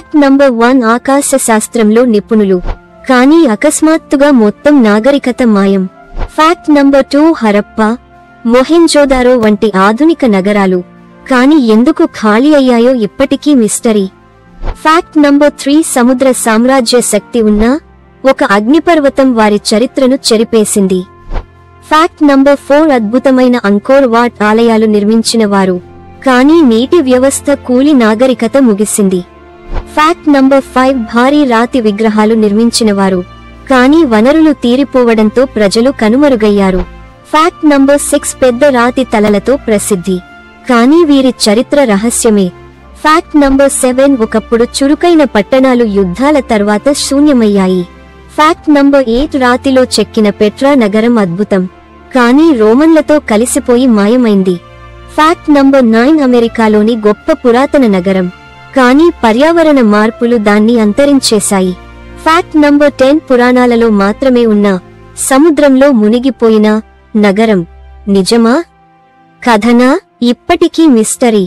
Fact number 1 ఆకాశ శాస్త్రంలో నిపుణులు కానీ అకస్మాత్తుగా మొత్తం నాగరికత మాయం. ఫ్యాక్ట్ నంబర్ 2 హరప్పా, మొహెంజోదారో వంటి ఆధునిక నగరాలు కానీ ఎందుకు ఖాళీ అయ్యాయో ఇప్పటికీ మిస్టరీ. ఫ్యాక్ట్ నంబర్ 3 సముద్ర సామ్రాజ్య శక్తి ఉన్న ఒక అగ్నిపర్వతం వారి చరిత్రను చెరిపేసింది. ఫ్యాక్ట్ నంబర్ 4 అద్భుతమైన అంకోర్ వాట్ ఆలయాలు నిర్మించిన వారు కానీ నీటి వ్యవస్థ కూలి నాగరికత ముగిసింది. ఫ్యాక్ట్ నంబర్ 5 భారీ రాతి విగ్రహాలు నిర్మించినవారు కానీ వనరులు తీరిపోవడంతో ప్రజలు కనుమరుగయ్యారు. ఫ్యాక్ట్ నంబర్ 6 పెద్ద రాతి తలలతో ప్రసిద్ధి కానీ వీరి చరిత్ర రహస్యమే. ఫ్యాక్ట్ నంబర్ 7 ఒకప్పుడు చురుకైన పట్టణాలు యుద్ధాల తర్వాత శూన్యమయ్యాయి. ఫ్యాక్ట్ నంబర్ 8 రాతిలో చెక్కిన పెట్రా నగరం అద్భుతం కానీ రోమన్లతో కలిసిపోయి మాయమైంది. ఫ్యాక్ట్ నంబర్ 9 అమెరికాలోని గొప్ప పురాతన నగరం కానీ పర్యావరణ మార్పులు దాన్ని అంతరించేశాయి. ఫ్యాక్ట్ నంబర్ 10 పురాణాలలో మాత్రమే ఉన్న సముద్రంలో మునిగిపోయిన నగరం నిజమా కథనా ఇప్పటికీ మిస్టరీ.